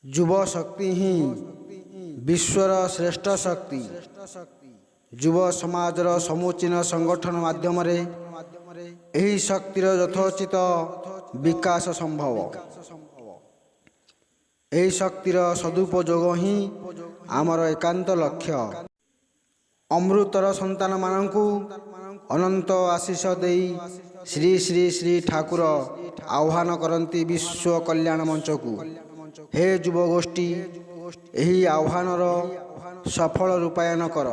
युव शक्ति ही विश्वर श्रेष्ठ शक्ति। युव समाजर समुचीन संगठन माध्यम यही शक्तिर यथोचित विकास संभव। यही शक्तिर सदुपयोग ही आमर एकांत लक्ष्य। अमृतर संतान मानू अनंत आशीष देई श्री श्री श्री ठाकुर आह्वान करती विश्व कल्याण मंच को। हे युवगोष्ठी, यही आह्वानर सफल रूपायन कर।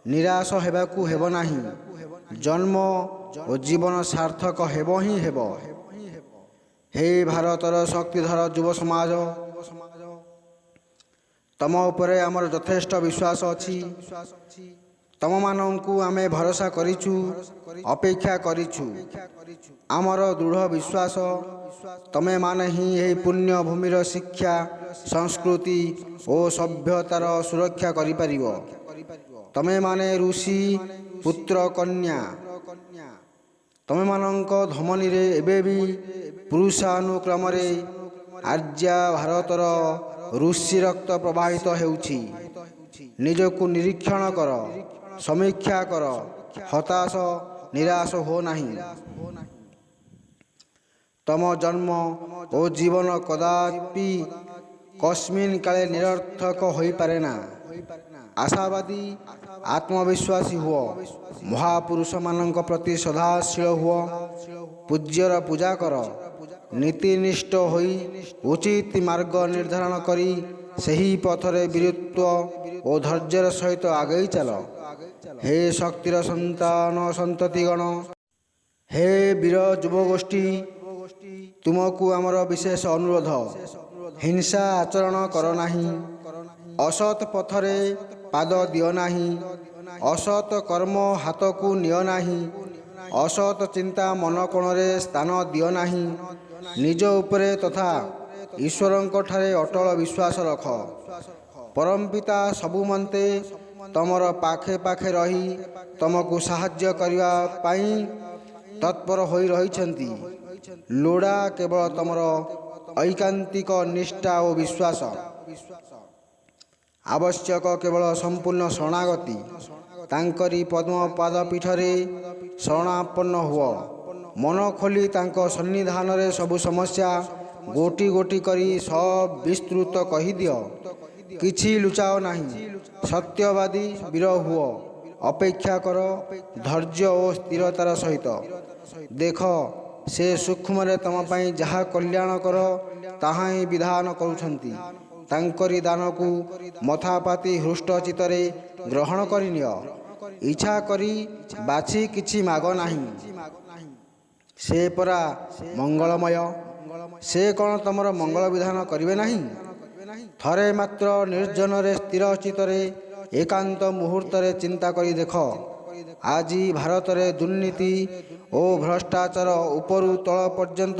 निराश हेबाकू हेब नाही। जन्म और जीवन सार्थक हेब ही हेब। हे भारतर शक्तिधर युव समाज, तम उपरे आमर यथेष्ट विश्वास अछि। तम मानंकु आमे भरोसा करिछु, अपेक्षा करिछु। आमर दृढ़ विश्वास तमे माने ही यही पुण्य भूमिर शिक्षा, संस्कृति और सभ्यतार सुरक्षा करि परिबो। तमे माने ऋषि पुत्र कन्या, तमे मानंक धमनी रे एबे भी पुरुषानुक्रम रे आर्या भारतर ऋषि रक्त प्रवाहित हेउछि। निजकु निरीक्षण कर, समीक्षा कर, हताश निराश हो नहीं। तम जन्म और जीवन कदापि कस्मिन काले निरर्थक होई पारे ना। आशावादी आत्मविश्वासी हुओ। महापुरुष मानक प्रति सदाशील हुओ। पूज्यर पूजा कर। नीतिनिष्ठ होई उचित मार्ग निर्धारण करी सही पथरे वीरत्व और धैर्यर सहित आगे चल। हे शक्तिर संतान संततिगण, हे वीर युवगोष्ठी, तुमको आमर विशेष अनुरोध। हिंसा आचरण कर नाही। असत पथरे पाद दियो नाही। असत कर्म हाथ को नियो नाही। असत चिंता मन कोणरे स्थान दियो नाही। निज उपरे तथा ईश्वरंक ठारे अटल विश्वास रख। परमपिता सबुमंते तमर पाखे पाखे रही तमको साहाय्य करने पाई तत्पर होई रहिछंती। लोड़ा केवल तमर ऐकांतिक निष्ठा और विश्वास। आवश्यक केवल संपूर्ण शरणागति। तांकरी पद्म पादपीठरे शरणापन्न हुओ। मन खोली तांको सन्निधान रे सबु समस्या गोटी गोटी करी सब विस्तृत कही दियो। किछि लुचाओ नहीं। सत्यवादी वीर हुओ। अपेक्षा कर धैर्य और स्थिरतार सहित। देख से सूक्ष्म रे तम पाई जहा कल्याण कर ताहा ही विधान करुछंती। तांकरी दान को मथापाती हृष्ट चित्तरे ग्रहण करिनियो। इच्छा करी बाछि किछि माग नाही। से परा मंगलमय। से कौन तमर मंगल विधान करिवे नाही। थरे मात्र निर्जन रे स्थिर चित्तरे एकांत मुहूर्त रे चिंता करी देख। आज भारत रे दुर्नीति और भ्रष्टाचार उपरु तल पर्यंत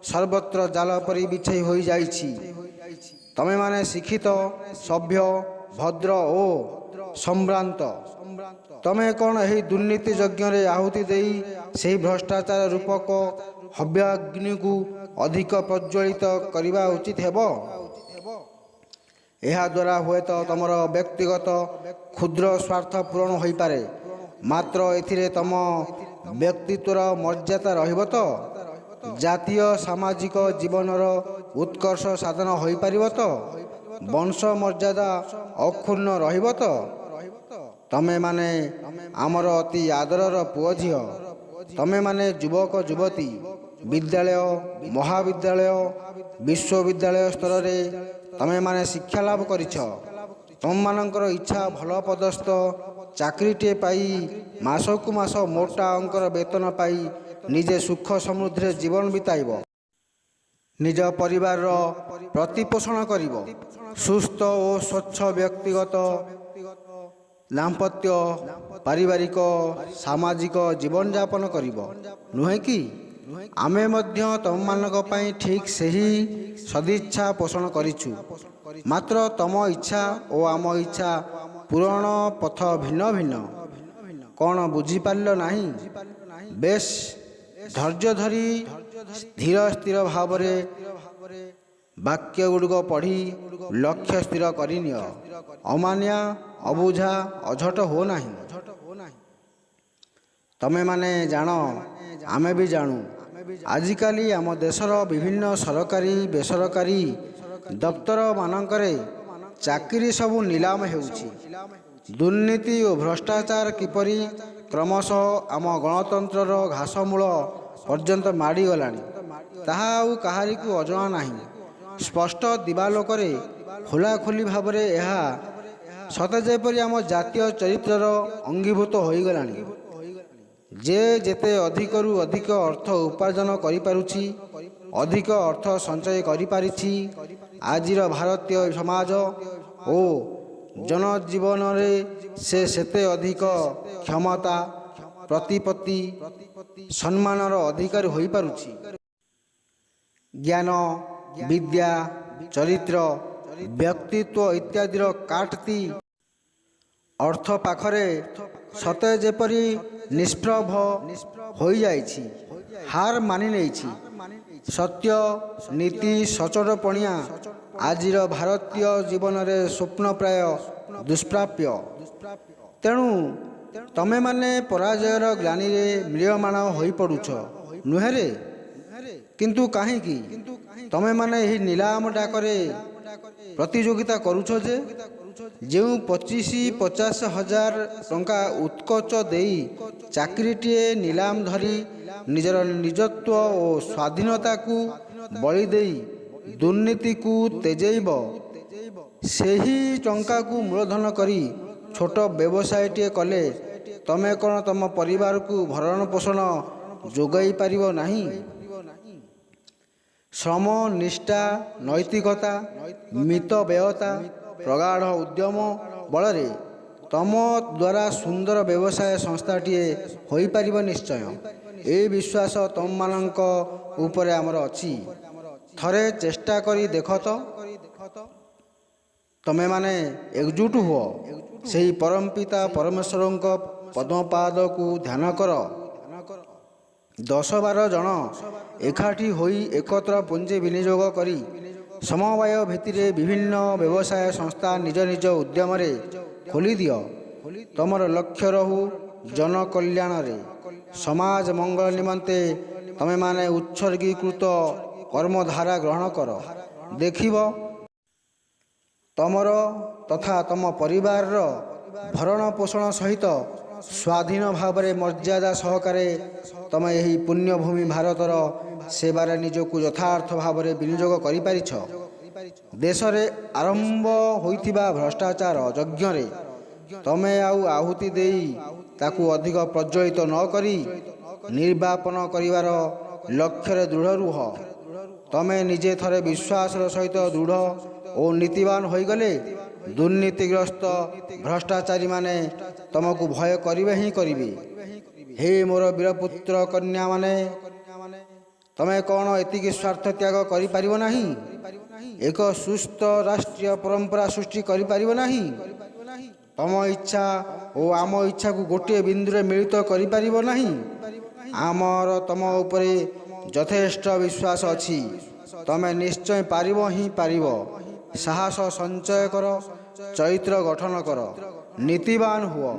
सर्वत्र जाल परि बिछई होई जाइछि। तमे माने शिक्षित, सभ्य, भद्र और सम्भ्रांत। तमे कौन यही दुर्नीति यज्ञ रे आहुति देई सेही भ्रष्टाचार रूपक हव्याग्नि को अधिक प्रज्वलित करवा उचित हेबो। यह द्वारा हुए तो तमर व्यक्तिगत क्षुद्र स्वार्थ पूरण हो पारे, मात्र एथिरे तम व्यक्तित्वर मर्यादा रहिबो तो जातीय सामाजिक जीवनर उत्कर्ष साधन हो पारिबो तो वंश मर्यादा अक्षुण्ण रहिबो तो। तमे माने आमर अति आदरर पुओ झियो। तमे माने युवक युवती विद्यालय, महाविद्यालय, विश्वविद्यालय स्तर रे तमे माने शिक्षा लाभ करिछ। तम मानकर इच्छा भल पदस्थ चाकरीटे पाई मासकु मास मोटा अंकर वेतन पाई निजे सुख समृद्धि जीवन बिताइब। निज परिवार प्रतिपोषण करिब। सुस्थ और स्वच्छ व्यक्तिगत दाम्पत्य, पारिवारिक, सामाजिक जीवन यापन करिब। नुहे कि आमे मध्य तम मानक पई ठीक सही सदिच्छा पोषण करिछु। मात्र तम इच्छा और आम इच्छा पूरण पथ भिन्न भिन्न। कौन बुझी पारल नाही? बेश धैर्य धरी धीर स्थिर भाव ବାକ୍ୟ ଗୁଡ଼ିକ ପଢ଼ି ଲକ୍ଷ୍ୟ ସ୍ଥିର କରିନିଅ। ଅମାନିଆ, ଅବୁଝା, ଅଝଟ ହୁଅ ନାହିଁ। ତମେମାନେ ଜାଣ, ଆମେ ବି ଜାଣୁ, ଆଜିକାଲି ଆମ ଦେଶର ବିଭିନ୍ନ ସରକାରୀ ବେସରକାରୀ ଦପ୍ତରମାନଙ୍କରେ ଚାକିରି ସବୁ ନିଲାମ ହେଉଛି। ଦୁର୍ନୀତି ଓ ଭ୍ରଷ୍ଟାଚାର କିପରି କ୍ରମଶଃ ଆମ ଗଣତନ୍ତ୍ରର ଘାସମୂଳ ପର୍ଯ୍ୟନ୍ତ ମାଡ଼ିଗଲାଣି, ତାହା ଆଉ କାହାରିକୁ ଅଜଣା ନାହିଁ। ସ୍ପଷ୍ଟ ଦିବାଲୋକରେ ଖୋଲାଖୋଲି ଭାବରେ ଏହା ସତେ ଯେପରି ଆମ ଜାତୀୟ ଚରିତ୍ରର ଅଙ୍ଗୀଭୂତ ହୋଇଗଲାଣି। ଯେ ଯେତେ ଅଧିକରୁ ଅଧିକ ଅର୍ଥ ଉପାର୍ଜନ କରିପାରୁଛି, ଅଧିକ ଅର୍ଥ ସଞ୍ଚୟ କରିପାରିଛି, ଆଜିର ଭାରତୀୟ ସମାଜ ଓ ଜନଜୀବନରେ ସେ ସେତେ ଅଧିକ କ୍ଷମତା, ପ୍ରତିପତ୍ତି, ସମ୍ମାନର ଅଧିକାରୀ ହୋଇପାରୁଛି। ଜ୍ଞାନ, ବିଦ୍ୟା, ଚରିତ୍ର, ବ୍ୟକ୍ତିତ୍ୱ ଇତ୍ୟାଦିର କାଟତି ଅର୍ଥ ପାଖରେ ସତେ ଯେପରି ନିଷ୍ପ୍ରଭ ହୋଇଯାଇଛି, ହାର ମାନି ନେଇଛି। ସତ୍ୟ, ନୀତି, ସଚୋଟପଣିଆ ଆଜିର ଭାରତୀୟ ଜୀବନରେ ସ୍ୱପ୍ନପ୍ରାୟ ଦୁଷ୍ପ୍ରାପ୍ୟ। ତେଣୁ ତମେମାନେ ପରାଜୟର ଗ୍ଲାନିରେ ମ୍ରିୟମାଣ ହୋଇପଡ଼ୁଛ, ନୁହେଁରେ? କିନ୍ତୁ କାହିଁକି ତମେମାନେ ଏହି ନିଲାମ ଡାକରେ ପ୍ରତିଯୋଗିତା କରୁଛ ଯେ? ଯେଉଁ 25-50 ହଜାର ଟଙ୍କା ଉତ୍କୋଚ ଦେଇ ଚାକିରିଟିଏ ନିଲାମ ଧରି ନିଜର ନିଜତ୍ୱ ଓ ସ୍ୱାଧୀନତାକୁ ବଳି ଦେଇ ଦୁର୍ନୀତିକୁ ତେଜେଇବ, ସେହି ଟଙ୍କାକୁ ମୂଳଧନ କରି ଛୋଟ ବ୍ୟବସାୟଟିଏ କଲେ ତମେ କ'ଣ ତମ ପରିବାରକୁ ଭରଣ ପୋଷଣ ଯୋଗାଇ ପାରିବ ନାହିଁ? ଶ୍ରମ, ନିଷ୍ଠା, ନୈତିକତା, ମିତବ୍ୟୟତା, ପ୍ରଗାଢ଼ ଉଦ୍ୟମ ବଳରେ ତମ ଦ୍ୱାରା ସୁନ୍ଦର ବ୍ୟବସାୟ ସଂସ୍ଥାଟିଏ ହୋଇପାରିବ ନିଶ୍ଚୟ। ଏ ବିଶ୍ୱାସ ତମମାନଙ୍କ ଉପରେ ଆମର ଅଛି। ଥରେ ଚେଷ୍ଟା କରି ଦେଖ ତ। ତମେମାନେ ଏକଜୁଟ ହୁଅ, ସେହି ପରମପିତା ପରମେଶ୍ୱରଙ୍କ ପଦ୍ମପାଦକୁ ଧ୍ୟାନ କର। 10-12 ଜଣ ଏକାଠି ହୋଇ ଏକତ୍ର ପୁଞ୍ଜି ବିନିଯୋଗ କରି ସମବାୟ ଭିତ୍ତିରେ ବିଭିନ୍ନ ବ୍ୟବସାୟ ସଂସ୍ଥା ନିଜ ନିଜ ଉଦ୍ୟମରେ ଖୋଲିଦିଅ। ତମର ଲକ୍ଷ୍ୟ ରହୁ ଜନକଲ୍ୟାଣରେ। ସମାଜ ମଙ୍ଗଳ ନିମନ୍ତେ ତମେମାନେ ଉତ୍ସର୍ଗୀକୃତ କର୍ମଧାରା ଗ୍ରହଣ କର। ଦେଖିବ ତମର ତଥା ତମ ପରିବାରର ଭରଣ ପୋଷଣ ସହିତ ସ୍ୱାଧୀନ ଭାବରେ ମର୍ଯ୍ୟାଦା ସହକାରେ ତମେ ଏହି ପୁଣ୍ୟଭୂମି ଭାରତର ସେବାରେ ନିଜକୁ ଯଥାର୍ଥ ଭାବରେ ବିନିଯୋଗ କରିପାରିଛ। ଦେଶରେ ଆରମ୍ଭ ହୋଇଥିବା ଭ୍ରଷ୍ଟାଚାର ଯଜ୍ଞରେ ତମେ ଆଉ ଆହୁତି ଦେଇ ତାକୁ ଅଧିକ ପ୍ରଜ୍ୱଳିତ ନ କରି ନିର୍ବାପନ କରିବାର ଲକ୍ଷ୍ୟରେ ଦୃଢ଼ ରୁହ। ତମେ ନିଜେ ଥରେ ବିଶ୍ୱାସର ସହିତ ଦୃଢ଼ ଓ ନୀତିବାନ ହୋଇଗଲେ ଦୁର୍ନୀତିଗ୍ରସ୍ତ ଭ୍ରଷ୍ଟାଚାରୀମାନେ ତମକୁ ଭୟ କରିବେ ହିଁ କରିବେ। ହେ ମୋର ବୀରପୁତ୍ର କନ୍ୟାମାନେ, ତମେ କ'ଣ ଏତିକି ସ୍ୱାର୍ଥ ତ୍ୟାଗ କରିପାରିବ ନାହିଁ? ଏକ ସୁସ୍ଥ ରାଷ୍ଟ୍ରୀୟ ପରମ୍ପରା ସୃଷ୍ଟି କରିପାରିବ ନାହିଁ? ତମ ଇଚ୍ଛା ଓ ଆମ ଇଚ୍ଛାକୁ ଗୋଟିଏ ବିନ୍ଦୁରେ ମିଳିତ କରିପାରିବ ନାହିଁ? ଆମର ତମ ଉପରେ ଯଥେଷ୍ଟ ବିଶ୍ୱାସ ଅଛି। ତମେ ନିଶ୍ଚୟ ପାରିବ ହିଁ ପାରିବ। ସାହସ ସଞ୍ଚୟ କର, ଚରିତ୍ର ଗଠନ କର, ନୀତିବାନ ହୁଅ।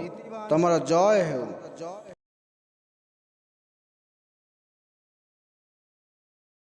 ତମର ଜୟ ହେଉ।